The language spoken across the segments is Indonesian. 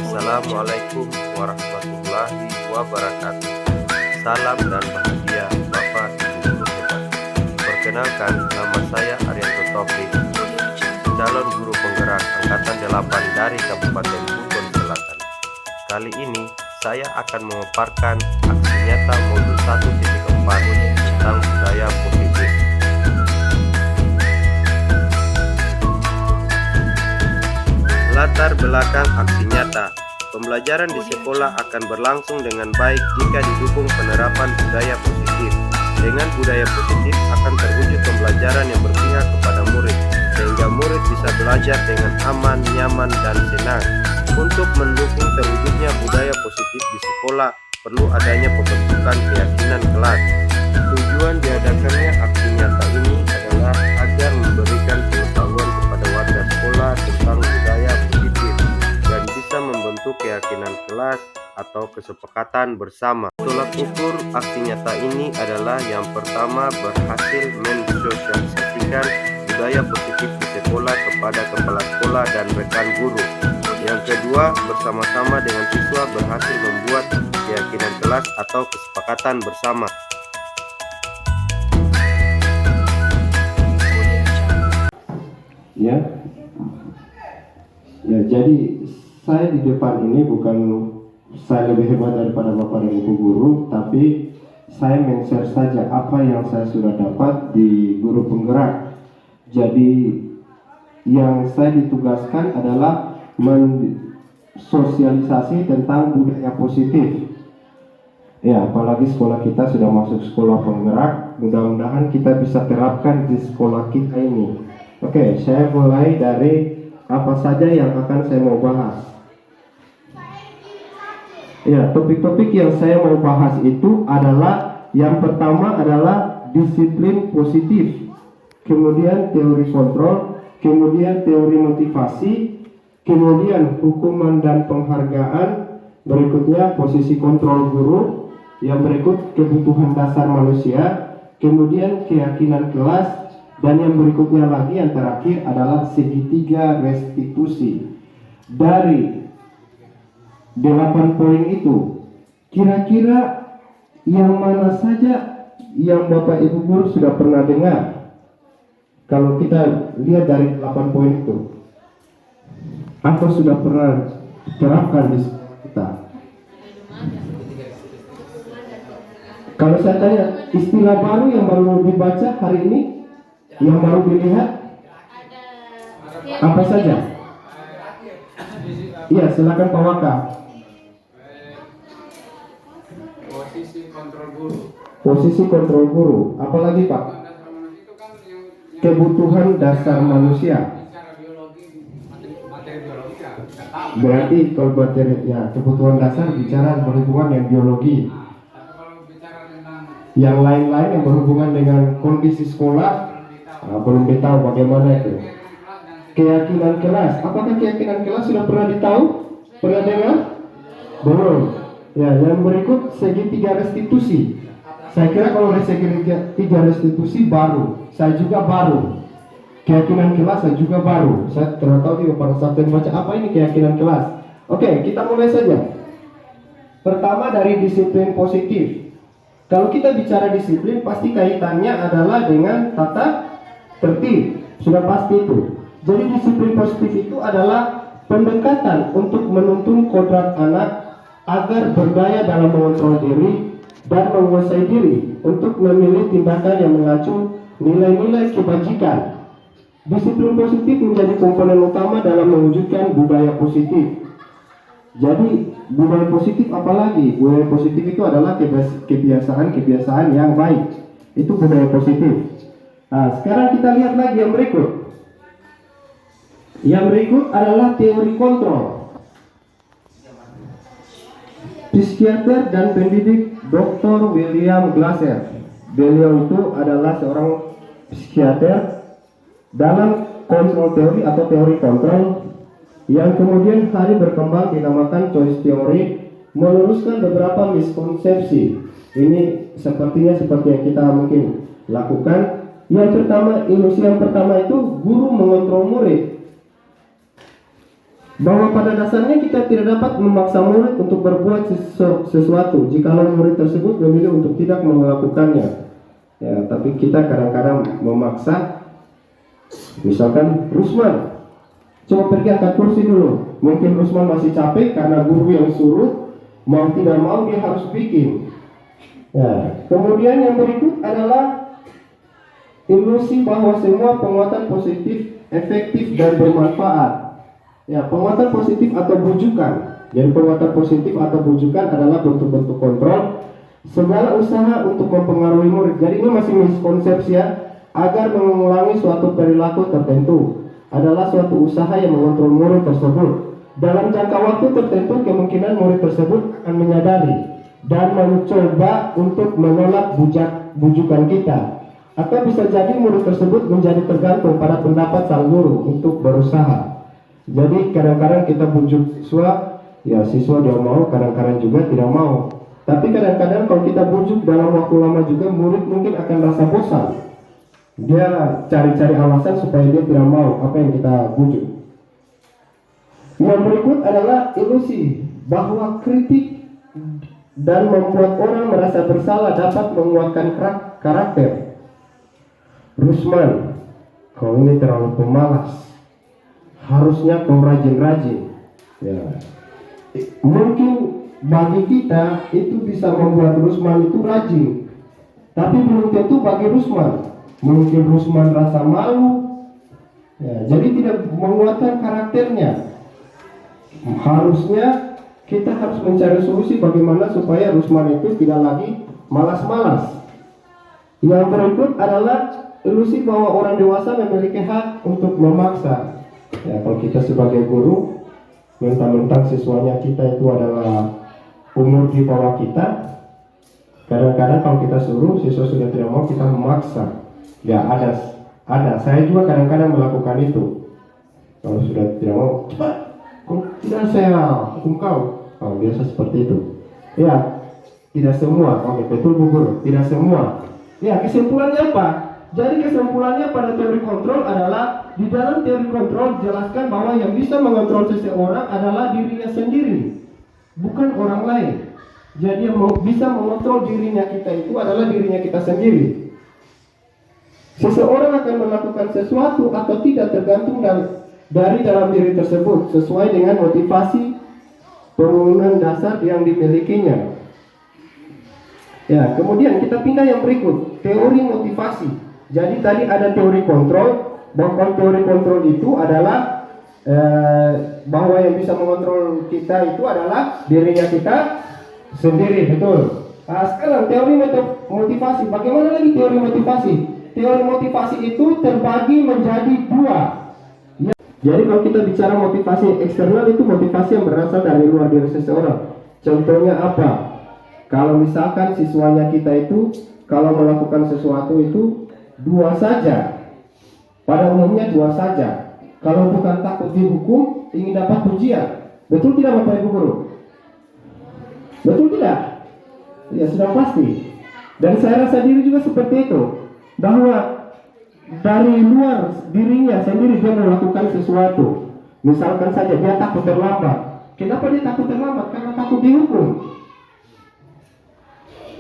Assalamualaikum warahmatullahi wabarakatuh. Salam dan bahagia Bapak Ibu guru hebat. Perkenalkan, nama saya Arianto Taufik, calon guru penggerak angkatan 8 dari Kabupaten Buton Selatan. Kali ini saya akan memaparkan aksi nyata modul 1.4 tentang budaya positif. Latar belakang aksi nyata. Pembelajaran di sekolah akan berlangsung dengan baik jika didukung penerapan budaya positif. Dengan budaya positif akan terwujud pembelajaran yang berpihak kepada murid, sehingga murid bisa belajar dengan aman, nyaman, dan senang. Untuk mendukung terwujudnya budaya positif di sekolah, perlu adanya pembentukan keyakinan kelas. Tujuan diadakannya aksi nyata ini adalah agar memberikan pengetahuan kepada warga sekolah tentang budaya positif dan bisa membentuk keyakinan kelas atau kesepakatan bersama. Tolak ukur aksi nyata ini adalah yang pertama, berhasil mensosialisasikan budaya positif di sekolah kepada kepala sekolah dan rekan guru. Yang kedua, bersama-sama dengan siswa berhasil membuat keyakinan kelas atau kesepakatan bersama. Ya, jadi saya di depan ini bukan saya lebih hebat daripada Bapak dan Ibu guru, tapi saya men-share saja apa yang saya sudah dapat di guru penggerak. Jadi yang saya ditugaskan adalah mensosialisasi tentang budaya positif. Ya, apalagi sekolah kita sudah masuk sekolah penggerak, mudah-mudahan kita bisa terapkan di sekolah kita ini. Oke, saya mulai dari apa saja yang akan saya mau bahas. Ya, topik-topik yang saya mau bahas itu adalah, yang pertama adalah disiplin positif, kemudian teori kontrol, kemudian teori motivasi, kemudian hukuman dan penghargaan, berikutnya posisi kontrol guru, yang berikut kebutuhan dasar manusia, kemudian keyakinan kelas, dan yang berikutnya lagi yang terakhir adalah segitiga restitusi. Dari 8 poin itu, kira-kira yang mana saja yang Bapak Ibu guru sudah pernah dengar? Kalau kita lihat dari 8 poin itu, apa sudah pernah terapkan di sekolah kita? Kalau saya tanya, istilah baru yang baru dibaca hari ini, yang baru dilihat, apa saja? Iya, silakan Pak Waka. Posisi kontrol guru. Posisi kontrol guru. Apalagi Pak? Kebutuhan dasar manusia. Berarti kalau materi ya kebutuhan dasar bicara berhubungan yang biologi. Yang lain-lain yang berhubungan dengan kondisi sekolah, belum ditahu bagaimana itu. Keyakinan kelas. Apakah keyakinan kelas sudah pernah ditahu? Pernah dengar? Belum. Ya, yang berikut segitiga restitusi. Saya kira kalau segitiga restitusi baru. Saya juga baru. Keyakinan kelas saya juga baru. Saya tidak tahu juga pada saat membaca apa ini keyakinan kelas. Oke, kita mulai saja. Pertama dari disiplin positif. Kalau kita bicara disiplin, pasti kaitannya adalah dengan tata tertib. Sudah pasti itu. Jadi disiplin positif itu adalah pendekatan untuk menuntun kodrat anak agar berdaya dalam mengontrol diri dan menguasai diri untuk memilih tindakan yang mengacu nilai-nilai kebajikan. Disiplin positif menjadi komponen utama dalam mewujudkan budaya positif. Jadi budaya positif apalagi? Budaya positif itu adalah kebiasaan-kebiasaan yang baik. Itu budaya positif. Nah, sekarang kita lihat lagi yang berikut. Yang berikut adalah teori kontrol. Psikiater dan pendidik Dr. William Glasser. Beliau itu adalah seorang psikiater dalam kontrol teori atau teori kontrol, yang kemudian hari berkembang dinamakan choice theory, meluruskan beberapa miskonsepsi. Ini sepertinya seperti yang kita mungkin lakukan. Yang pertama, ilusi yang pertama itu guru mengontrol murid. bahwa pada dasarnya kita tidak dapat memaksa murid untuk berbuat sesuatu jikalau murid tersebut memilih untuk tidak melakukannya. Ya, tapi kita kadang-kadang memaksa. Misalkan Rusman, coba pergi angkat kursi dulu. Mungkin Rusman masih capek karena guru yang suruh, mau tidak mau dia harus bikin. Ya, kemudian yang berikut adalah ilusi bahwa semua penguatan positif efektif dan bermanfaat. Ya, penguatan positif atau bujukan. Jadi penguatan positif atau bujukan adalah bentuk-bentuk kontrol segala usaha untuk mempengaruhi murid. Jadi ini masih miskonsepsi ya, agar mengulangi suatu perilaku tertentu adalah suatu usaha yang mengontrol murid tersebut. Dalam jangka waktu tertentu kemungkinan murid tersebut akan menyadari dan mencoba untuk menolak bujukan kita. Atau bisa jadi murid tersebut menjadi tergantung pada pendapat sang guru untuk berusaha. Jadi kadang-kadang kita bujuk siswa, ya siswa dia mau, kadang-kadang juga tidak mau. Tapi kadang-kadang kalau kita bujuk dalam waktu lama juga, murid mungkin akan rasa bosan. Dia cari-cari alasan supaya dia tidak mau apa yang kita bujuk. Yang berikut adalah ilusi bahwa kritik dan membuat orang merasa bersalah dapat menguatkan karakter. Rusman, kau ini terlalu pemalas. Harusnya kau rajin-rajin. Ya. Mungkin bagi kita itu bisa membuat Rusman itu rajin, tapi belum tentu bagi Rusman. Mungkin Rusman rasa malu. Ya, jadi tidak menguatkan karakternya. Harusnya kita harus mencari solusi bagaimana supaya Rusman itu tidak lagi malas-malas. Yang berikut adalah ilusi bahwa orang dewasa memiliki hak untuk memaksa. Ya, kalau kita sebagai guru mentang-mentang siswanya kita itu adalah umur di bawah kita, kadang-kadang kalau kita suruh siswa sudah tidak mau, kita memaksa. Ya ada. Saya juga kadang-kadang melakukan itu. Kalau sudah tidak mau, cepat, tidak saya hukum kau. Oh, biasa seperti itu. Ya, tidak semua. Oke, betul Bu Guru. Tidak semua. Ya, kesimpulannya apa? Jadi kesimpulannya pada teori kontrol adalah di dalam teori kontrol jelaskan bahwa yang bisa mengontrol seseorang adalah dirinya sendiri, bukan orang lain. Jadi yang bisa mengontrol dirinya kita itu adalah dirinya kita sendiri. Seseorang akan melakukan sesuatu atau tidak tergantung dari dalam diri tersebut sesuai dengan motivasi pembangunan dasar yang dimilikinya. Ya, kemudian kita pindah yang berikut, teori motivasi. Jadi tadi ada teori kontrol, bahwa teori kontrol itu adalah bahwa yang bisa mengontrol kita itu adalah dirinya kita sendiri, betul. Nah, sekarang teori motivasi, bagaimana lagi teori motivasi? Teori motivasi itu terbagi menjadi dua. Ya. Jadi kalau kita bicara motivasi eksternal itu motivasi yang berasal dari luar diri seseorang. Contohnya apa? Kalau misalkan siswanya kita itu kalau melakukan sesuatu itu dua saja, pada umumnya dua saja. Kalau bukan takut dihukum, ingin dapat pujian. Betul tidak Bapak Ibu Guru? Betul tidak? Ya sudah pasti. Dan saya rasa diri juga seperti itu, bahwa dari luar dirinya sendiri dia melakukan sesuatu. Misalkan saja dia takut terlambat. Kenapa dia takut terlambat? Karena takut dihukum.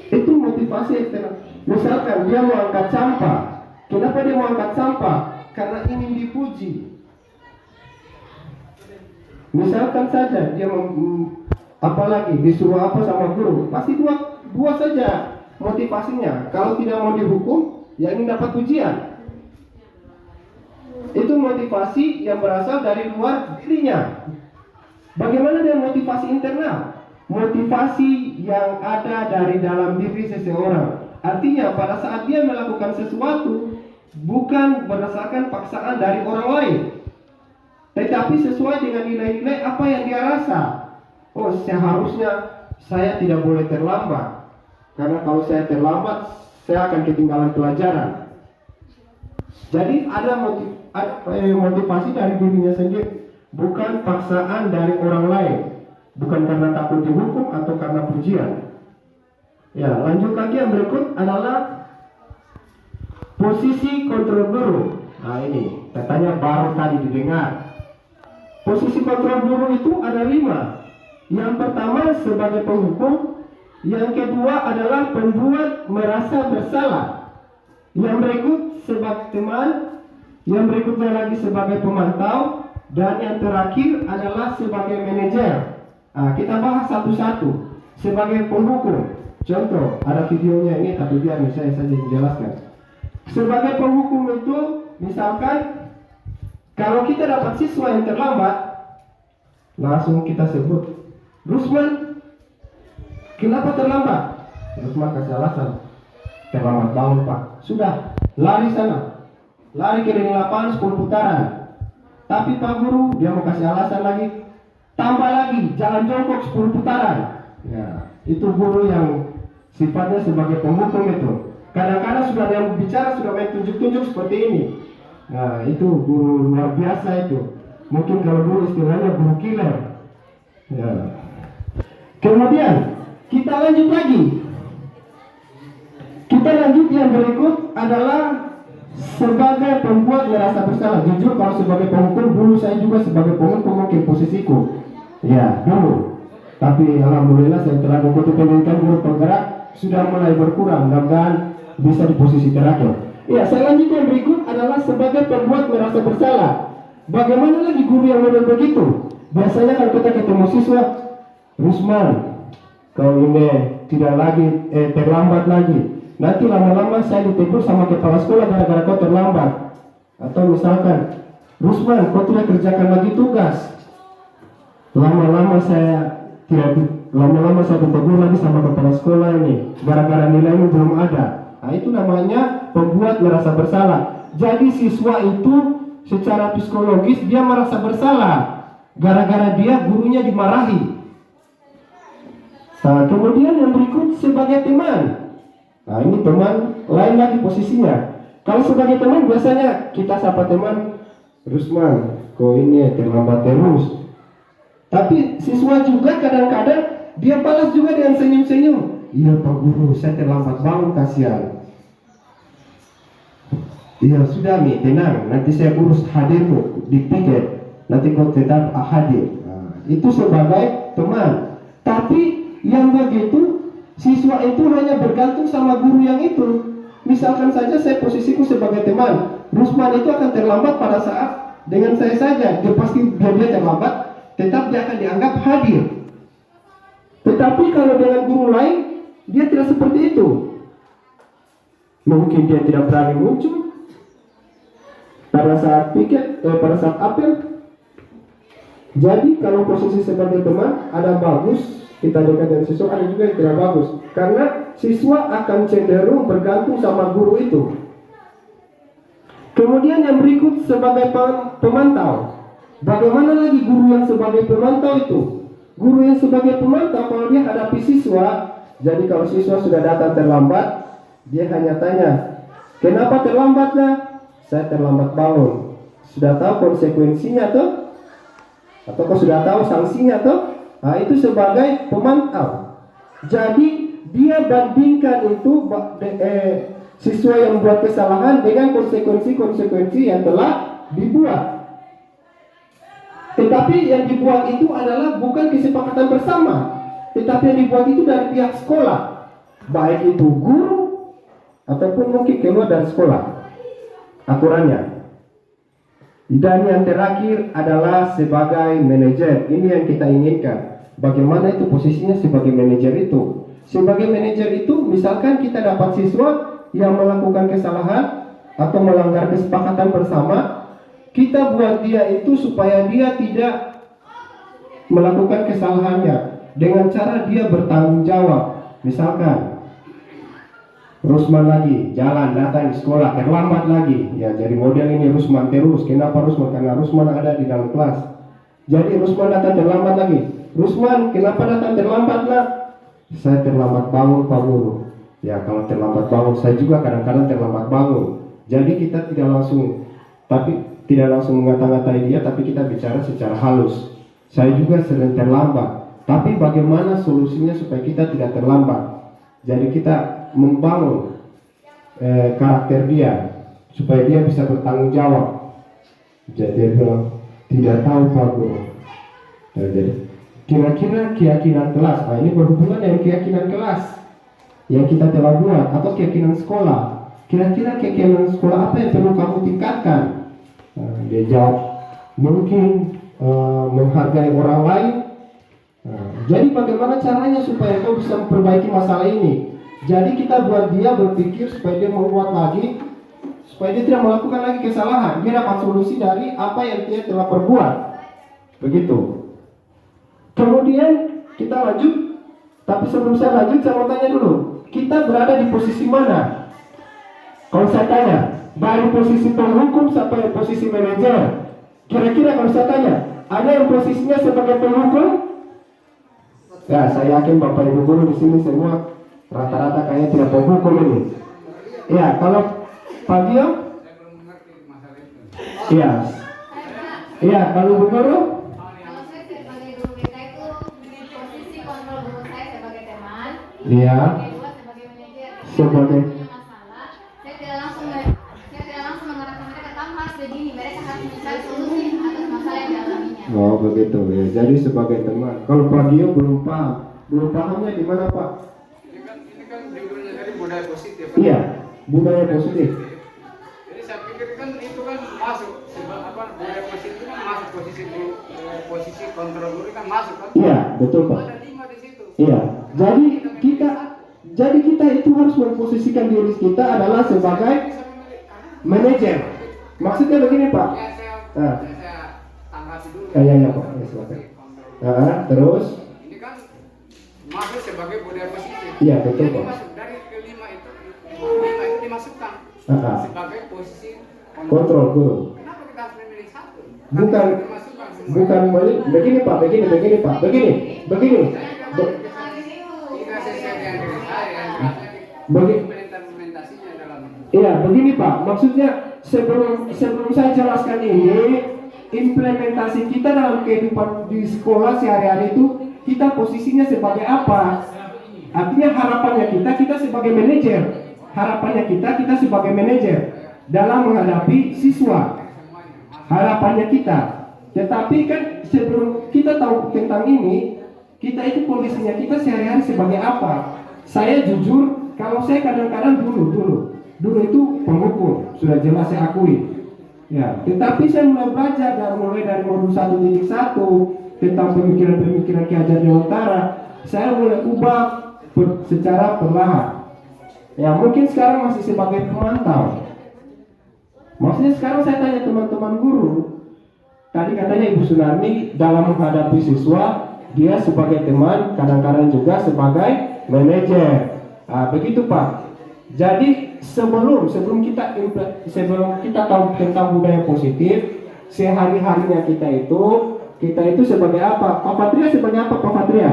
Itu motivasi eksternal. Misalkan dia mau angkat sampah. Kenapa dia mau angkat sampah? Karena ingin dipuji. Misalkan saja dia apalagi disuruh apa sama guru, pasti dua saja motivasinya. Kalau tidak mau dihukum, ya ingin dapat pujian. Itu motivasi yang berasal dari luar dirinya. Bagaimana dengan motivasi internal? Motivasi yang ada dari dalam diri seseorang. Artinya pada saat dia melakukan sesuatu bukan berdasarkan paksaan dari orang lain, tetapi sesuai dengan nilai-nilai apa yang dia rasa. Oh, seharusnya saya tidak boleh terlambat, karena kalau saya terlambat saya akan ketinggalan pelajaran. Jadi ada motivasi dari dirinya sendiri, bukan paksaan dari orang lain, bukan karena takut dihukum atau karena pujian. Ya, lanjut lagi yang berikut adalah posisi kontrol guru. Nah ini katanya baru tadi didengar. Posisi kontrol guru itu ada 5. Yang pertama sebagai penghukum, yang kedua adalah pembuat merasa bersalah, yang berikut sebagai teman, yang berikutnya lagi sebagai pemantau, dan yang terakhir adalah sebagai manajer. Kita bahas satu-satu. Sebagai penghukum, contoh ada videonya ini, tapi biar saya saja menjelaskan. Sebagai penghukum itu, misalkan kalau kita dapat siswa yang terlambat, langsung kita sebut, Rusman, kenapa terlambat? Rusman kasih alasan, terlambat bangun Pak. Sudah, lari sana, lari ke lapangan 10 putaran. Tapi Pak Guru, dia mau kasih alasan lagi, tambah lagi, jalan jongkok 10 putaran. Ya, itu guru yang sifatnya sebagai penghukum itu. Kadang-kadang sudah ada yang bicara, sudah main tunjuk-tunjuk seperti ini. Nah, itu guru luar biasa itu. Mungkin kalau dulu istilahnya guru killer. Ya. Kemudian kita lanjut lagi. Kita lanjut yang berikut adalah sebagai pembuat merasa bersalah. Jujur kalau sebagai penghukum, dulu saya juga sebagai penghukum mungkin posisiku. Ya, dulu. Tapi alhamdulillah saya telah mengikuti pendidikan guru penggerak, sudah mulai berkurang. Mudah-mudahan bisa di posisi terakhir. Ya, saya lanjut yang berikut adalah sebagai pembuat merasa bersalah. Bagaimana lagi guru yang model begitu? Biasanya kalau kita ketemu siswa, Rusman, kau ini tidak lagi terlambat lagi. Nanti lama-lama saya ditegur sama kepala sekolah gara-gara kau terlambat. Atau misalkan, Rusman, kau tidak kerjakan lagi tugas. Lama-lama saya ditegur lagi sama kepala sekolah ini gara-gara nilaimu belum ada. Nah, itu namanya pembuat merasa bersalah. Jadi siswa itu secara psikologis dia merasa bersalah gara-gara dia gurunya dimarahi. Nah, kemudian yang berikut sebagai teman. Nah, ini teman lain lagi posisinya. Kalau sebagai teman biasanya kita sapa teman, Rusman, kau ini terlambat terus. Tapi siswa juga kadang-kadang dia balas juga dengan senyum-senyum. Iya Pak Guru, saya terlambat bangun, kasihan. Iya sudah Mi, tenang, nanti saya urus hadirmu di piket. Nanti kau tetap hadir. Nah, itu sebagai teman. Tapi yang begitu, siswa itu hanya bergantung sama guru yang itu. Misalkan saja saya posisiku sebagai teman, Rusman itu akan terlambat pada saat dengan saya saja. Dia pasti dia terlambat, tetap dia akan dianggap hadir. Tetapi kalau dengan guru lain, dia tidak seperti itu. Mungkin dia tidak berani muncul pada saat piket, pada saat apel. Jadi kalau posisi sebagai teman ada bagus, kita dekat dengan siswa, ada juga yang tidak bagus. Karena siswa akan cenderung bergantung sama guru itu. Kemudian yang berikut sebagai pemantau. Bagaimana lagi guru yang sebagai pemantau itu? Guru yang sebagai pemantau kalau dia hadapi siswa, jadi kalau siswa sudah datang terlambat, dia hanya tanya, kenapa terlambat nak? Saya terlambat bangun. Sudah tahu konsekuensinya tuh? Atau kau sudah tahu sanksinya tuh? Nah, itu sebagai pemantau. Jadi dia bandingkan itu siswa yang buat kesalahan dengan konsekuensi-konsekuensi yang telah dibuat. Tetapi yang dibuat itu adalah bukan kesepakatan bersama, tetapi yang dibuat itu dari pihak sekolah, baik itu guru ataupun mungkin keluar dari sekolah aturannya. Dan yang terakhir adalah sebagai manajer. Ini yang kita inginkan. Bagaimana itu posisinya sebagai manajer itu? Sebagai manajer itu, misalkan kita dapat siswa yang melakukan kesalahan atau melanggar kesepakatan bersama, kita buat dia itu supaya dia tidak melakukan kesalahannya dengan cara dia bertanggung jawab. Misalkan Rusman lagi jalan datang di sekolah terlambat lagi, ya jadi model ini Rusman terus. Kenapa Rusman? Karena Rusman ada di dalam kelas. Jadi Rusman datang terlambat lagi. Rusman, kenapa datang terlambat nak? Saya terlambat bangun Pak Guru. Ya kalau terlambat bangun, saya juga kadang-kadang terlambat bangun. Jadi kita tidak langsung mengata-ngatai dia, tapi kita bicara secara halus. Saya juga sering terlambat, tapi bagaimana solusinya supaya kita tidak terlambat? Jadi kita membangun karakter dia supaya dia bisa bertanggung jawab. Jadi dia bilang, Tidak tahu Pak Guru. Nah, jadi kira-kira keyakinan kelas, nah ini berhubungan dengan keyakinan kelas yang kita telah buat atau keyakinan sekolah. Kira-kira keyakinan sekolah apa yang perlu kamu tingkatkan? Nah, dia jawab mungkin menghargai orang lain. Nah, jadi bagaimana caranya supaya kau bisa memperbaiki masalah ini? Jadi kita buat dia berpikir supaya dia menguat lagi, supaya dia tidak melakukan lagi kesalahan. Dia dapat solusi dari apa yang dia telah perbuat. Begitu. Kemudian kita lanjut. Tapi sebelum saya lanjut, saya mau tanya dulu. Kita berada di posisi mana? Kalau saya tanya, dari posisi penghukum sampai posisi manajer, kira-kira kalau saya tanya, ada yang posisinya sebagai penghukum? Ya, saya yakin Bapak Ibu guru di sini semua rata-rata kayaknya tidak penghukum ini. Ya, kalau Pak Gio? Saya belum mengerti masalah itu. Iya. Iya, kalau Bu Guru? Kalau saya sebagai guru BK itu posisi kontrol guru saya sebagai teman, Iya. kedua sebagai manajer. Sebagai- Punya masalah, saya tidak langsung mengarahkan mereka, kamu harus begini, mereka harus mencari solusi atas masalah yang dialaminya. Oh begitu ya. Jadi sebagai teman. Kalau Pak Gio belum paham. Belum pahamnya di mana Pak? Ini kan judulnya dari budaya positif. Kan? Iya, budaya positif. Jadi saya pikir kan itu kan masuk sebab apa budaya positif kan masuk posisi kontrol guru kan masuk kan? Iya, betul Pak. Ada 5 di situ. Iya. Jadi kita itu harus memposisikan diri kita adalah sebagai Bisa memilih karena manajer. Maksudnya begini Pak. ya Ah. saya tanggapi dulu. Iya, Pak. Ya, silakan. Terus? Ini kan masuk sebagai budaya positif. Iya, betul, Jadi Pak. masuk dari kelima itu dimasukkan sebagai posisi Kontrol guru. Kenapa kita harus memilih satu? Bukan Dimasukkan semua. bukan begini Pak, begini Pak, begini. Tidak sesuai dengan diri saya, yang Bagi- implementasinya dalam Iya, begini Pak. Maksudnya sebelum saya jelaskan ini, implementasi kita dalam kehidupan di sekolah sehari-hari itu kita posisinya sebagai apa? Artinya harapannya kita sebagai manajer. Harapannya kita sebagai manajer dalam menghadapi siswa. Harapannya kita. Tetapi kan sebelum kita tahu tentang ini, kita itu kondisinya kita sehari-hari sebagai apa? Saya jujur, kalau saya kadang-kadang dulu itu penghukum, sudah jelas saya akui. Ya, tetapi saya mulai belajar mulai dari modul 1.1 tentang pemikiran-pemikiran Ki Hajar Dewantara. Saya mulai ubah secara perlahan. Ya, mungkin sekarang masih sebagai pemantau. Maksudnya sekarang saya tanya teman-teman guru. Tadi katanya Ibu Sunarni dalam menghadapi siswa, dia sebagai teman, kadang-kadang juga sebagai manajer. Nah, begitu Pak. Jadi sebelum kita tahu tentang budaya positif, sehari-harinya kita itu sebagai apa? Pak Patria sebagai apa Pak Patria?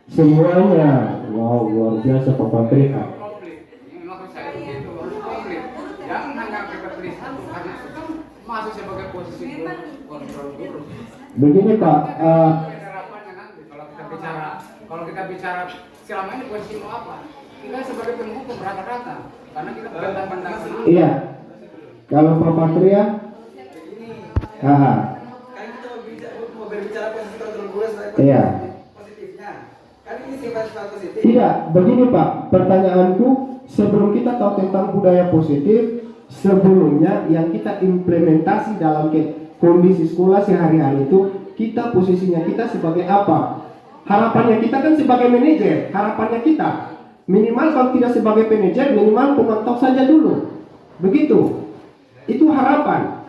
Semuanya. Wow, luar biasa Pak Patria. konflik. Yang maksud saya begitu, harus konflik. Jangan hanya kita pilih satu, karena itu kan masuk sebagai posisi kontrol guru. Begini Pak, Penerapannya nanti kalau kita bicara selama ini posisi mau apa? Kita sebagai penghukum rata-rata, karena kita pandang-pandang dulu. iya. Kalau Pak Patria, Kan kita mau berbicara posisi kontrol guru sebagai iya. positifnya. Kan ini sifat positif. Tidak, begini Pak, pertanyaanku sebelum kita tahu tentang budaya positif, sebelumnya yang kita implementasi dalam kondisi sekolah sehari-hari itu, kita posisinya kita sebagai apa? Harapannya kita kan sebagai manajer, harapannya kita minimal kalau tidak sebagai manajer, minimal pemantau saja dulu. Begitu, itu harapan.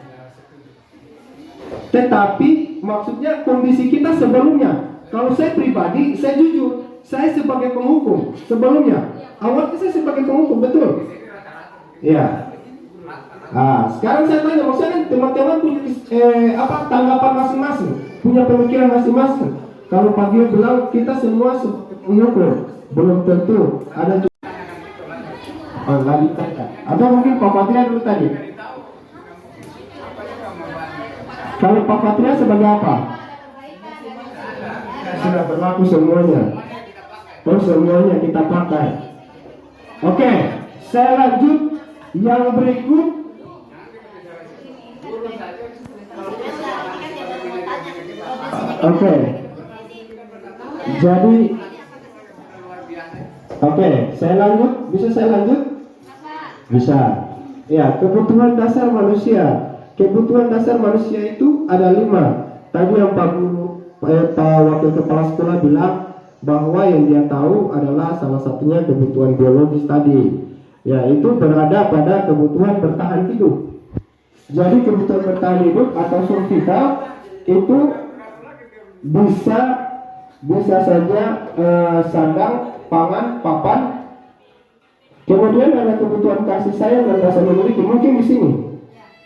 Tetapi maksudnya kondisi kita sebelumnya. Kalau saya pribadi, saya jujur, saya sebagai penghukum sebelumnya. Awalnya saya sebagai penghukum, betul? Iya. Nah, sekarang saya tanya, maksudnya teman-teman punya tanggapan masing-masing, punya pemikiran masing-masing. Kalau Pak Gio bilang kita semua penghukum, belum tentu. Ada juga. Oh, lagi tanya. Atau mungkin Pak Patria dulu tadi. Kalau Pak Patria sebagai apa? Sudah berlaku semuanya. Terus semuanya kita pakai. Oke, saya lanjut yang berikut. Oke. Jadi oke, saya lanjut. Bisa saya lanjut? Bisa. Ya, kebutuhan dasar manusia. Kebutuhan dasar manusia itu ada 5. Tadi yang Pak Wakil Kepala Sekolah bilang bahwa yang dia tahu adalah salah satunya kebutuhan biologis tadi. Ya, itu berada pada kebutuhan bertahan hidup. Jadi kebutuhan bertahan hidup atau survival itu bisa saja sandang, pangan, papan. Kemudian ada kebutuhan kasih sayang dan rasa memiliki, mungkin di sini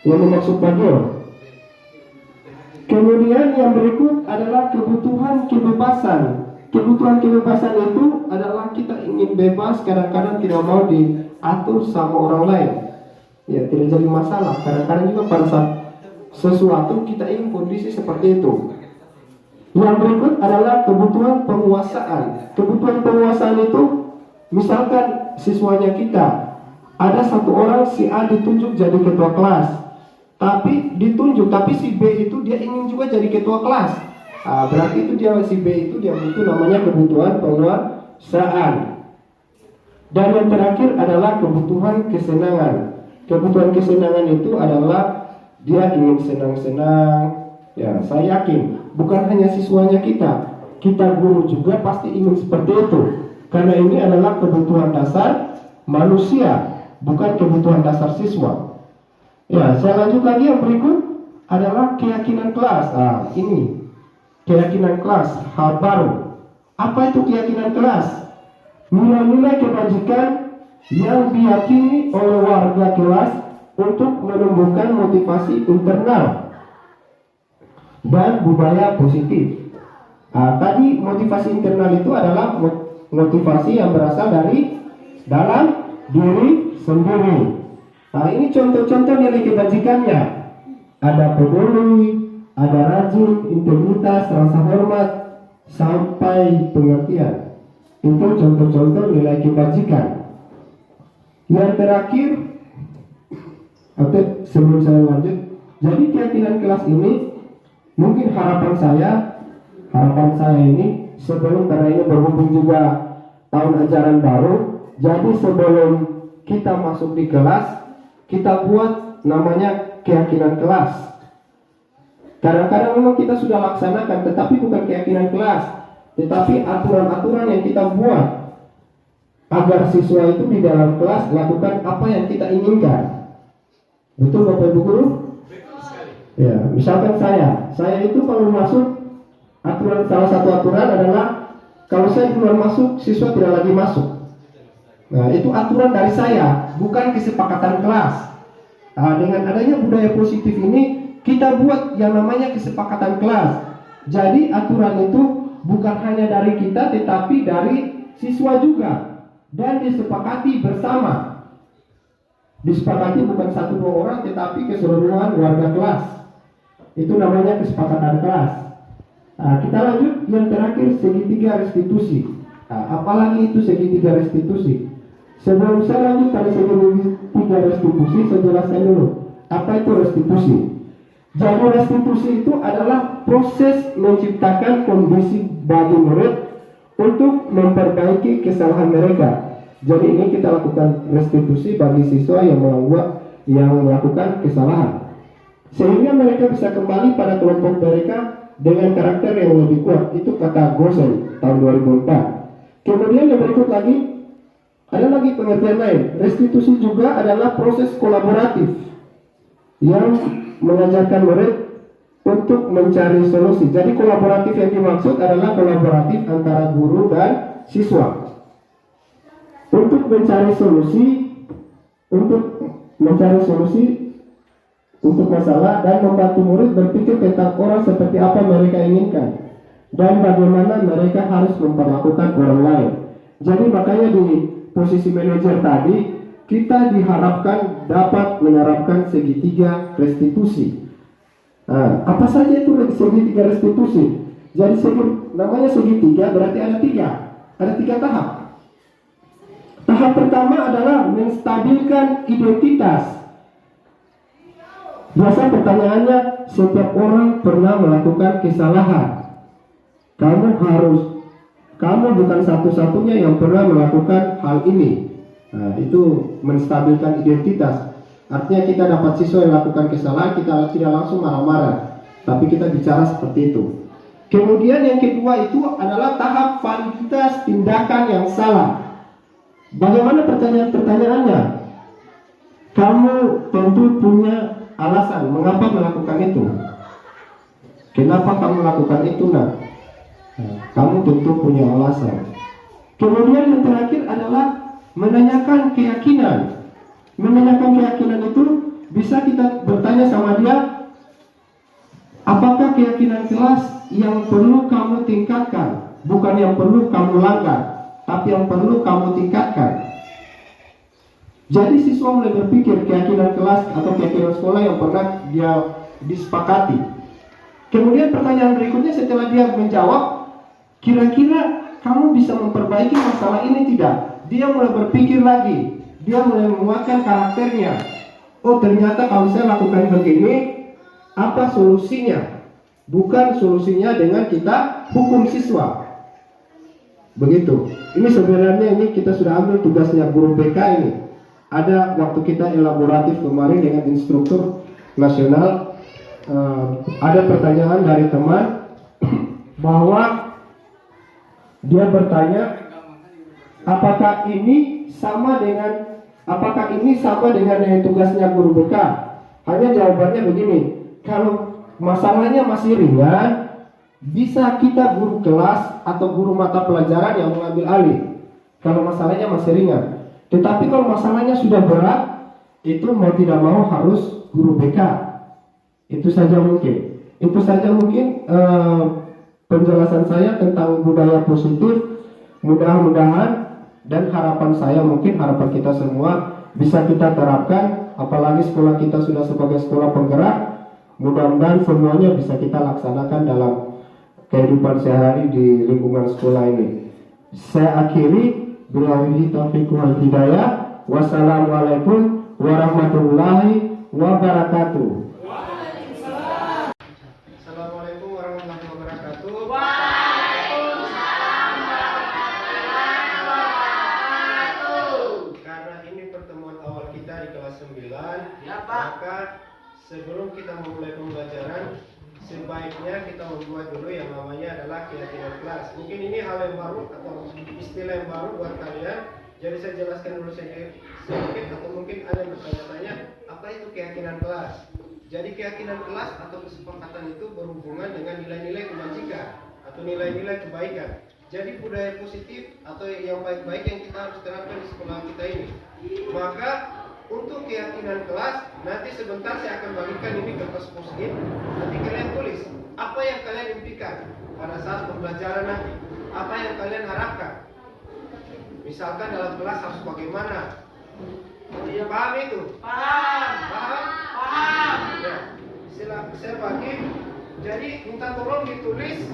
yang dimaksud Bagio. Kemudian yang berikut adalah kebutuhan kebebasan. Kebutuhan kebebasan itu adalah kita ingin bebas, kadang-kadang tidak mau diatur sama orang lain. Ya, tidak jadi masalah. Kadang-kadang juga pada saat sesuatu kita ingin kondisi seperti itu. Yang berikut adalah kebutuhan penguasaan. Kebutuhan penguasaan itu, misalkan siswanya kita, ada satu orang si A ditunjuk jadi ketua kelas, tapi si B itu dia ingin juga jadi ketua kelas. Berarti itu si B itu namanya kebutuhan penguasaan. Dan yang terakhir adalah kebutuhan kesenangan. Kebutuhan kesenangan itu adalah dia ingin senang-senang. Ya, saya yakin bukan hanya siswanya kita guru juga pasti ingin seperti itu. Karena ini adalah kebutuhan dasar manusia, bukan kebutuhan dasar siswa. Ya, saya lanjut lagi, yang berikut adalah keyakinan kelas. Ini keyakinan kelas, hal baru. Apa itu keyakinan kelas? Nilai-nilai kebajikan yang diyakini oleh warga kelas untuk menumbuhkan motivasi internal dan budaya positif. Tadi motivasi internal itu adalah motivasi yang berasal dari dalam diri sendiri. Ini contoh-contoh nilai kebajikannya. Ada peduli, ada rajin, integritas, rasa hormat, sampai pengertian. Itu contoh-contoh nilai kebajikan. Yang terakhir, sebelum saya lanjut, jadi keyakinan kelas ini, mungkin harapan saya ini sebelum, karena ini berhubung juga tahun ajaran baru, jadi sebelum kita masuk di kelas, kita buat namanya keyakinan kelas. Kadang-kadang memang kita sudah laksanakan, tetapi bukan keyakinan kelas, tetapi aturan-aturan yang kita buat agar siswa itu di dalam kelas lakukan apa yang kita inginkan. Betul Bapak Ibu Guru? Ya, misalkan saya itu kalau masuk, salah satu aturan adalah kalau saya keluar masuk, siswa tidak lagi masuk. Nah, itu aturan dari saya, bukan kesepakatan kelas. Dengan adanya budaya positif ini, kita buat yang namanya kesepakatan kelas. Jadi aturan itu bukan hanya dari kita, tetapi dari siswa juga, dan disepakati bersama. Disepakati bukan 1-2 orang, tetapi keseluruhan warga kelas. Itu namanya kesepakatan kelas. Kita lanjut yang terakhir, segitiga restitusi. Apalagi itu segitiga restitusi? Sebelum saya lanjut pada segitiga restitusi, saya jelaskan dulu apa itu restitusi. Jadi restitusi itu adalah proses menciptakan kondisi bagi murid untuk memperbaiki kesalahan mereka. Jadi ini kita lakukan restitusi bagi siswa yang melakukan kesalahan, sehingga mereka bisa kembali pada kelompok mereka dengan karakter yang lebih kuat. Itu kata Gosen tahun 2004. Kemudian yang berikut lagi, ada lagi pengertian lain. Restitusi juga adalah proses kolaboratif yang mengajarkan murid untuk mencari solusi. Jadi kolaboratif yang dimaksud adalah kolaboratif antara guru dan siswa untuk mencari solusi untuk masalah, dan membantu murid berpikir tentang orang seperti apa mereka inginkan dan bagaimana mereka harus memperlakukan orang lain. Jadi makanya di posisi manajer tadi, kita diharapkan dapat menerapkan segitiga restitusi. Apa saja itu segitiga restitusi? Jadi namanya segitiga berarti ada tiga tahap. Tahap pertama adalah menstabilkan identitas. Biasa pertanyaannya, setiap orang pernah melakukan kesalahan. kamu bukan satu-satunya yang pernah melakukan hal ini. Nah, itu menstabilkan identitas. Artinya kita dapat siswa yang lakukan kesalahan, kita tidak langsung marah-marah, tapi kita bicara seperti itu. Kemudian yang kedua itu adalah tahap validitas tindakan yang salah. Bagaimana pertanyaannya? Kamu tentu punya alasan mengapa melakukan itu. Kenapa kamu lakukan itu, nak? Kamu tentu punya alasan. Kemudian yang terakhir adalah menanyakan keyakinan. Menanyakan keyakinan itu bisa kita bertanya sama dia, apakah keyakinan kelas yang perlu kamu tingkatkan, bukan yang perlu kamu langgar, tapi yang perlu kamu tingkatkan. Jadi siswa mulai berpikir keyakinan kelas atau keyakinan sekolah yang pernah dia disepakati. Kemudian pertanyaan berikutnya setelah dia menjawab, kira-kira kamu bisa memperbaiki masalah ini tidak? Dia mulai berpikir lagi, dia mulai menguatkan karakternya. Oh, ternyata kalau saya lakukan begini, apa solusinya? Bukan solusinya dengan kita hukum siswa. Begitu. Ini sebenarnya kita sudah ambil tugasnya guru BK ini. Ada waktu kita elaboratif kemarin dengan instruktur nasional, ada pertanyaan dari teman bahwa dia bertanya, apakah ini sama dengan tugasnya guru BK? Hanya jawabannya begini, kalau masalahnya masih ringan, bisa kita guru kelas atau guru mata pelajaran yang mengambil alih. Kalau masalahnya masih ringan. Tetapi kalau masalahnya sudah berat, itu mau tidak mau harus guru BK. Itu saja mungkin. Penjelasan saya tentang budaya positif. Mudah-mudahan dan harapan saya, mungkin harapan kita semua bisa kita terapkan. Apalagi sekolah kita sudah sebagai sekolah penggerak. Mudah-mudahan semuanya bisa kita laksanakan dalam kehidupan sehari di lingkungan sekolah ini. Saya akhiri. Billahi taufiq wal hidayah. Wassalamualaikum warahmatullahi wabarakatuh. Assalamualaikum warahmatullahi wabarakatuh. Karena ini pertemuan awal kita di kelas 9, maka sebelum kita memulai pembelajaran, sebaiknya kita membuat dulu yang namanya adalah keyakinan kelas. Mungkin ini hal yang baru atau istilah yang baru buat kalian. Jadi saya jelaskan dulu sedikit atau mungkin ada yang bertanya-tanya, apa itu keyakinan kelas? Jadi keyakinan kelas atau kesepakatan itu berhubungan dengan nilai-nilai kebajikan atau nilai-nilai kebaikan. Jadi budaya positif atau yang baik-baik yang kita harus terapkan di sekolah kita ini. Maka untuk keyakinan kelas, nanti sebentar saya akan bagikan ini kertas post-it. Nanti kalian tulis apa yang kalian impikan pada saat pembelajaran nanti. Apa yang kalian harapkan. Misalkan dalam kelas harus bagaimana. Paham itu? Paham? Ya. Saya bagi. Jadi minta tolong ditulis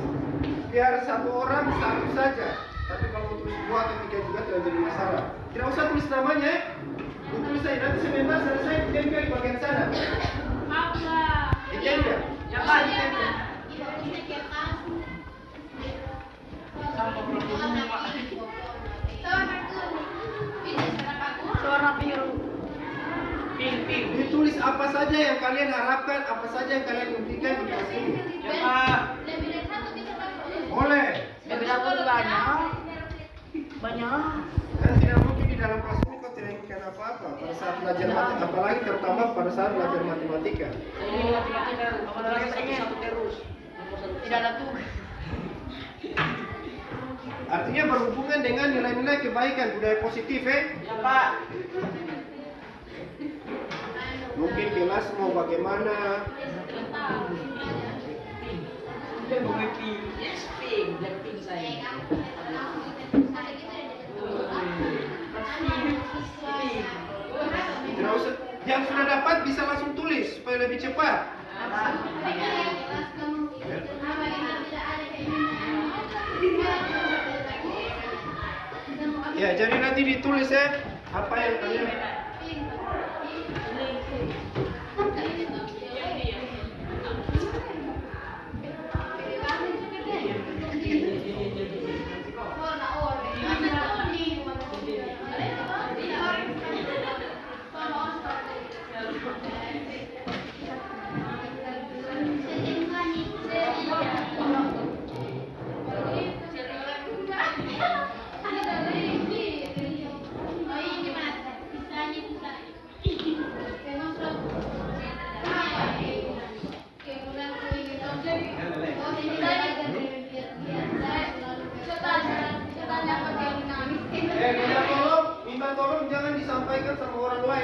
biar satu orang satu saja. Tapi kalau tulis 2 atau 3 juga tidak jadi masalah. Tidak usah tulis namanya. Ditulis saja, nanti sebentar selesai ditempel di bagian sana. Ditempel. Warna biru. Ditulis apa saja yang kalian harapkan, apa saja yang kalian impikan di kelas ini. Lebih dari satu bisa pakai. Boleh. Lebih dari banyak. Dan tidak mungkin di dalam kelas ini kau tidak inginkan apa-apa pada saat belajar matematika, apalagi terutama pada saat belajar matematika. Tidak ada tugas. Artinya berhubungan dengan nilai-nilai kebaikan, budaya positif, Ya Pak. Mungkin kelas mau bagaimana? Tidak usah. Yang sudah dapat bisa langsung tulis supaya lebih cepat. Ya, jadi nanti ditulis apa yang kalian.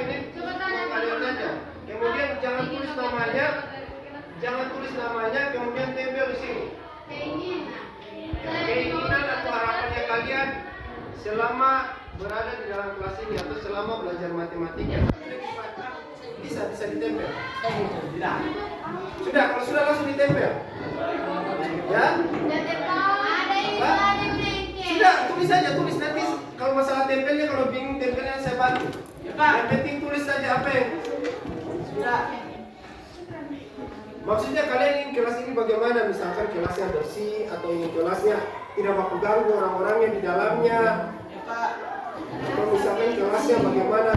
ini kalian saja. Kemudian jangan tulis namanya, kemudian tempel di sini. Keinginan atau harapannya kalian selama berada di dalam kelas ini atau selama belajar matematika. Bisa ditempel. Sudah, kalau sudah langsung ditempel. Ya? Sudah, tulis saja, tulis nanti. Kalau masalah tempelnya, kalau bingung tempelnya saya bantu. Yang penting tulis saja apa yang sudah. Maksudnya kalian ingin kelas ini bagaimana? Misalkan kelasnya bersih atau ingin kelasnya tidak bakal ganggu orang-orangnya di dalamnya. Atau misalkan kelasnya bagaimana?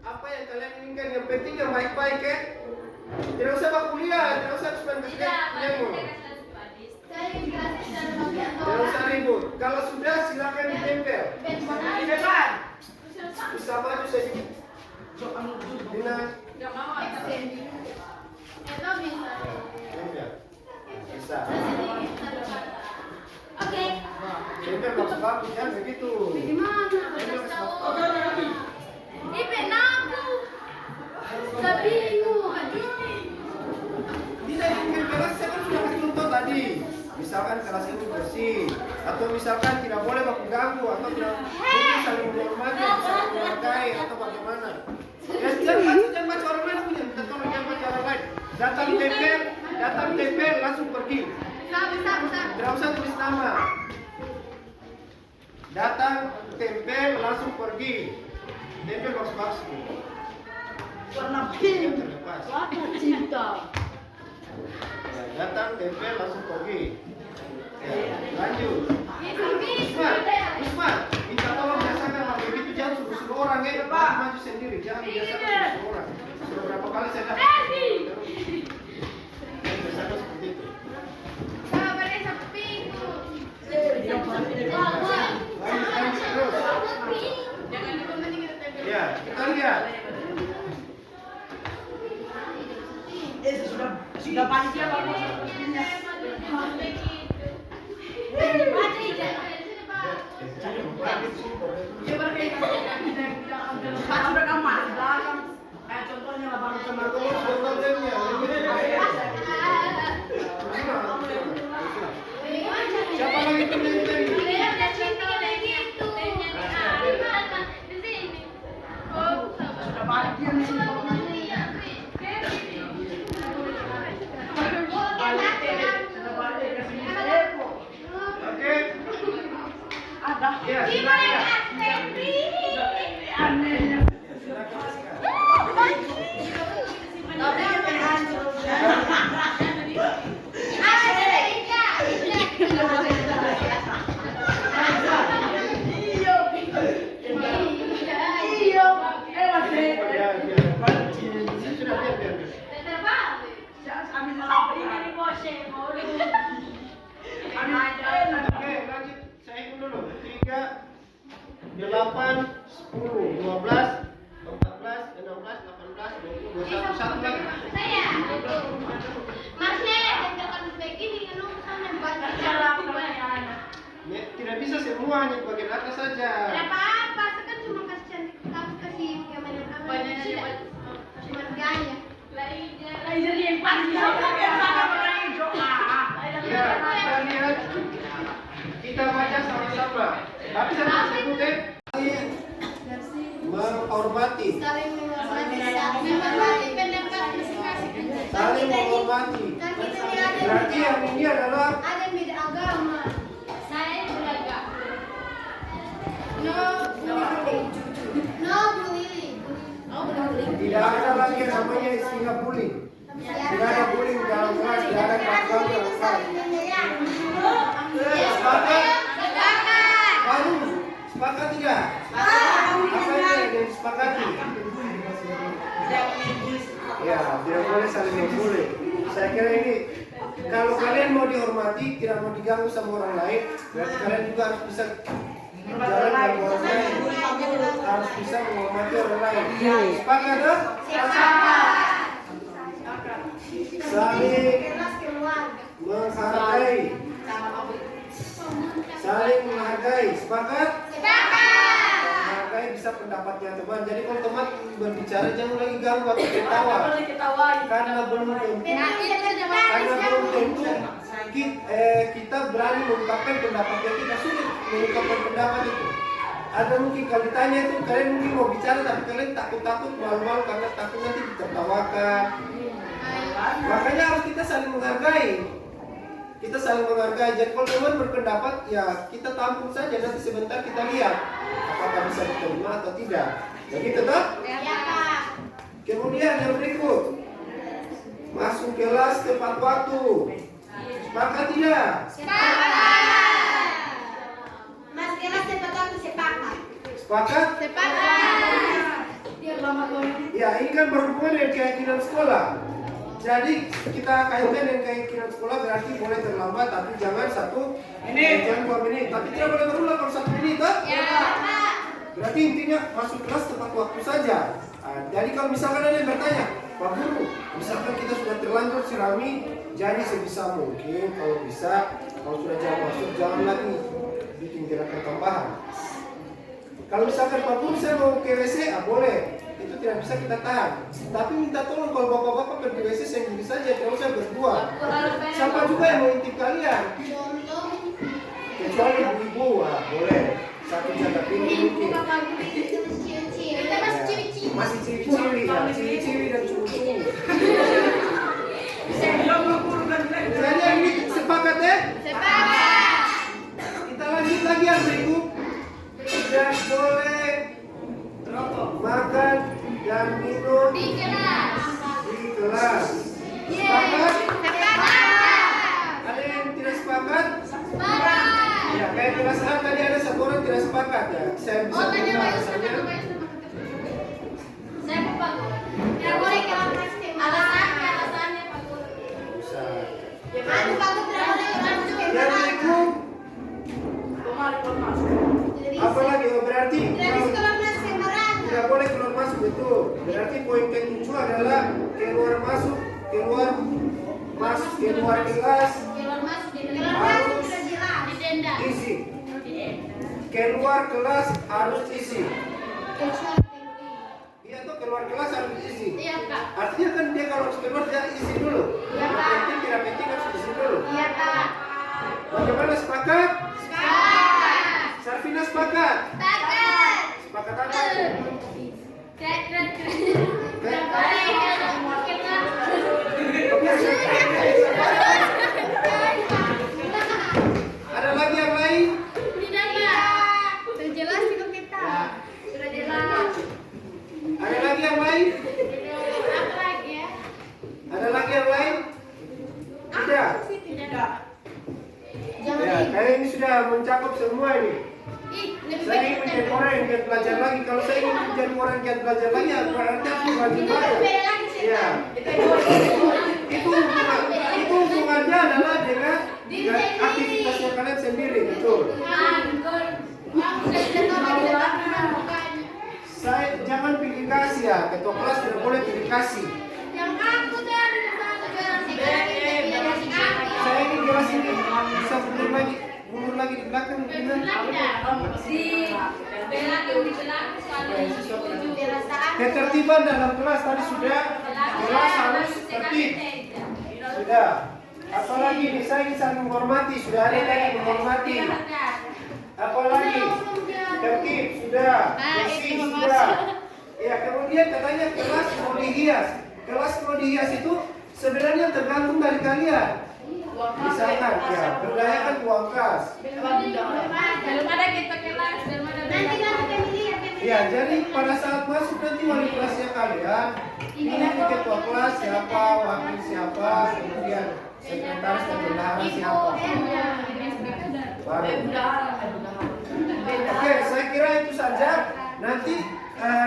Apa yang kalian inginkan? Yang penting yang baik-baik ya. Tidak usah kuliah, tidak usah cuma kesedihan. Tidak usah ribut. Kalau sudah silakan ditempel. Bisa maju sedikit. Dina. Bisa. Oke. Tempel maksud aku jangan begitu. Ini pena aku. Tapi Tidak ingin kelas saya kan sudah kasih contoh tadi. Misalkan kelas ini bersih, atau misalkan tidak boleh baku ganggu, atau tidak boleh saling menghormati, saling menghargai, atau bagaimana. Ya jangan baca orang lain punya, minta tolong jangan baca orang lain. Datang tempel, langsung pergi. Tidak usah tulis nama. Datang tempel, langsung pergi. Tempel maksud Warna pink. terlepas. Warna cinta. Ya, datang tempel, langsung pergi. Ya, lanjut. Usman, minta tolong biasakan kalau begitu jangan suruh orang ya, maju sendiri, jangan biasakan suruh orang. Sudah berapa kali saya dapat? Biasakan seperti itu. Lanjut terus. Ya, kita lihat. Sudah panitia bagus. Sudah kamar belakang. Kayak contohnya lah baru sama Problemnya. Siapa lagi temen tadi? sudah panitia nih. Oke. Ada. Ya, silakan. Anehnya. Tapi yang hancur. Oke, lanjut. Saya hitung dulu. 3, 8, 10, 12, 14, 16, 18, 20, 21, satu lagi. Tidak bisa semua, hanya bagian atas saja. Jadi yang pasti biasa orang hijau. Ya, kita lihat. Kita baca sama-sama. Tapi saya mau sebut menghormati. Saling menghormati. Berarti yang ini adalah ada yang beda agama. Saya beragama. No bullying. tidak ada lagi yang namanya istilah bullying. Tidak ada bullying dalam kelas, tidak ada kelakuan dalam kelas. Sepakat? Baru? Sepakat tidak? Apa yang disepakati? Ya, tidak boleh saling membuli. Saya kira ini, kalau kalian mau dihormati, tidak mau diganggu sama orang lain, berarti kalian juga harus bisa jalan dengan orang lain, harus bisa menghormati orang lain. Sepakat dong? Saling menghargai. Saling menghargai. Sepakat? Menghargai bisa memeriksa pendapatnya teman. Jadi kalau teman berbicara jangan lagi ganggu atau ketawa. Boleh ketawa. Karena belum tentu kita berani mengungkapkan pendapatnya, kita sulit mengungkapkan pendapat itu. Ada mungkin kalau ditanya itu kalian mungkin mau bicara tapi kalian takut-takut malu-malu karena takut nanti ditertawakan. Makanya harus kita saling menghargai. Kita saling menghargai. Jadi kalau teman berpendapat ya kita tampung saja, nanti sebentar kita lihat apakah bisa diterima atau tidak. Jadi tetap. Ya, Pak. Kemudian yang berikut, masuk kelas tepat waktu. Sepakat tidak? Sepakat. Mas kelas tepat waktu sepakat. Sepakat? Sepakat. Ya, ini kan berhubungan dengan keyakinan sekolah. Jadi kita kaitkan dengan keyakinan sekolah berarti boleh terlambat tapi jangan 1 menit, jangan 2 menit. Tapi tidak boleh berulang kalau 1 menit, toh? Ya, Pak. Berarti intinya masuk kelas tepat waktu saja. Jadi kalau misalkan ada yang bertanya, Pak Guru, misalkan kita sudah terlanjur sirami, jadi sebisa mungkin kalau bisa, kalau sudah jam masuk jangan lagi bikin gerakan tambahan. Kalau misalkan Pak Guru saya mau ke WC, boleh. Itu tidak bisa kita tahan. Tapi minta tolong kalau bapak-bapak pergi WC sendiri saja, tidak usah berdua. Siapa juga yang mau intip kalian? Kecuali ibu-ibu, boleh. Satu jaga pintu mungkin. Kita masih ciwi-ciwi. Masih ciwi-ciwi, ya. Ciwi-ciwi dan cucu. Jadi yang ini sepakat ya? Sepakat. Kita lanjut lagi yang berikut. Tidak boleh makan dan minum Di kelas. di kelas. Sepakat? Ada yang tidak sepakat? Sepakat. Ya, kayak kelas A tadi ada satu orang tidak sepakat ya. Saya bisa Oh, tanya terima Pak alasannya. Saya mau Pak Guru. Tidak boleh kelas pasti. Alasannya Pak Guru. Bisa. Anu Pak Guru tidak boleh kelas Yang berikut, apa lagi? Oh, berarti kalau masuk sembarangan. tidak boleh keluar masuk, betul. Berarti poin ke-7 adalah keluar masuk, keluar kelas Keluar masuk sudah jelas. Didenda. isi. Keluar kelas harus isi. Iya tuh keluar kelas harus isi. Iya, Kak. Artinya kan dia kalau keluar dia isi dulu. Iya, Pak. Penting tidak penting harus isi dulu. Iya, Kak. Bagaimana sepakat? Sepakat. Sarvina sepakat? Sepakat. Sepakat apa itu? Keren. Keren. Ada lagi yang lain? Tidak, Kak. Sudah jelas itu kita. Sudah jelas. Ada lagi yang lain? Apa lagi ya? Ada lagi yang lain? Tidak. Tidak. Ya, kayak ini sudah mencakup semua ini. Saya ingin menjadi orang yang giat belajar lagi. Kalau saya ingin menjadi orang yang giat belajar lagi, ya berarti aku rajin belajar. Ya. Itu hubungannya adalah dengan aktivitasnya kalian sendiri, betul. Saya jangan pilih kasih ya, ketua kelas tidak boleh pilih kasih. Saya ingin jelas ini bisa mundur lagi di belakang mungkin. Ketertiban dalam kelas tadi sudah, kelas harus tertib. Sudah. Apalagi nih, saya ingin saling menghormati, sudah ada lagi menghormati. Apalagi tertib sudah, bersih sudah. Ya, kemudian katanya kelas mau dihias. Kelas mau dihias itu sebenarnya tergantung dari kalian. Misalkan, ya, berdayakan uang kas. Belum ada kita kelas, belum ada. Nanti kami lihat. Ya, jadi pada saat masuk nanti wali kelasnya kalian, ini ketua kelas siapa, wakil siapa, kemudian sekretaris dan bendahara siapa. Baru. Oke, saya kira itu saja. Nanti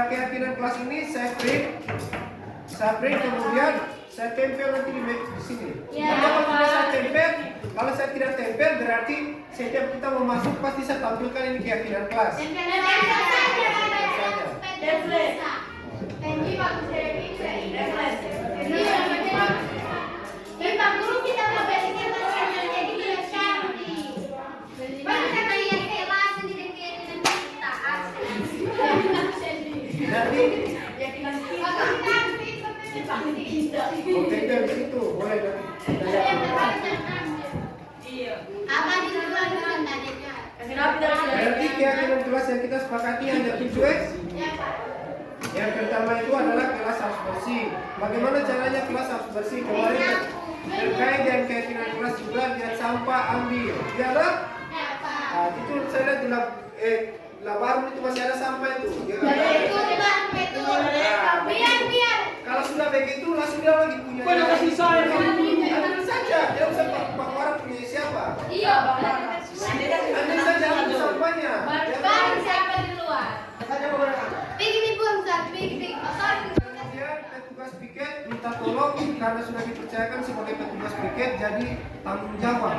keyakinan kelas ini saya print, kemudian saya tempel nanti di sini. Kalau tidak saya tempel, kalau saya tidak tempel berarti setiap kita mau masuk pasti saya tampilkan ini keyakinan kelas. Pak Guru kita mau belajar jadi kita cari. Pak kita lihat kelas sendiri keyakinan kita. keyakinan kelas yang kita sepakati ada 7 Yang pertama itu adalah kelas harus bersih. Bagaimana caranya kelas harus bersih? Kemarin terkait dengan keyakinan kelas juga lihat sampah ambil. Ya kan? Nah, itu saya lihat di labaran itu masih ada sampah itu. Ya kan? Kalau sudah begitu langsung dia lagi punya. Ambil saja, dia usah pak orang punya siapa? Ambil saja ambil sampahnya. Kemudian petugas piket minta tolong karena sudah dipercayakan sebagai petugas piket jadi tanggung jawab.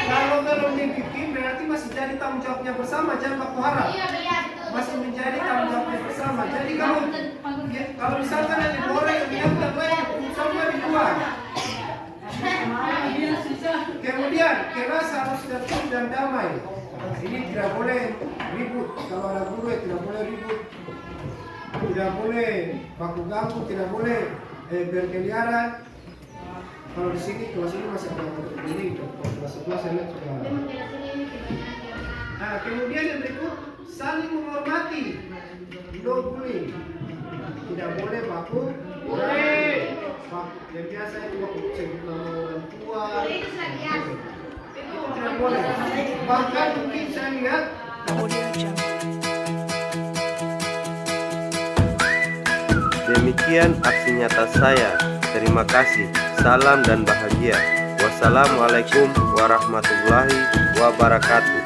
Kalau dibikin berarti masih jadi tanggung jawabnya bersama, jangan baku harap. Masih menjadi tanggung jawabnya bersama. Jadi kalau misalkan ada goreng yang tidak baik, sama di luar. Kemudian kelas harus tertib dan damai. Ini tidak boleh ribut. Kalau ada guru tidak boleh ribut. Tidak boleh baku ganggu, tidak boleh berkeliaran. Kalau di sini kelas ini masih ada ini, kelas saya lihat sudah. Nah, kemudian yang berikut saling menghormati, no bullying. Tidak boleh baku. Yang biasa itu baku sebut nama orang tua. Itu tidak boleh. Bahkan mungkin saya lihat. Demikian aksi nyata saya. Terima kasih. Salam dan bahagia. Wassalamualaikum warahmatullahi wabarakatuh.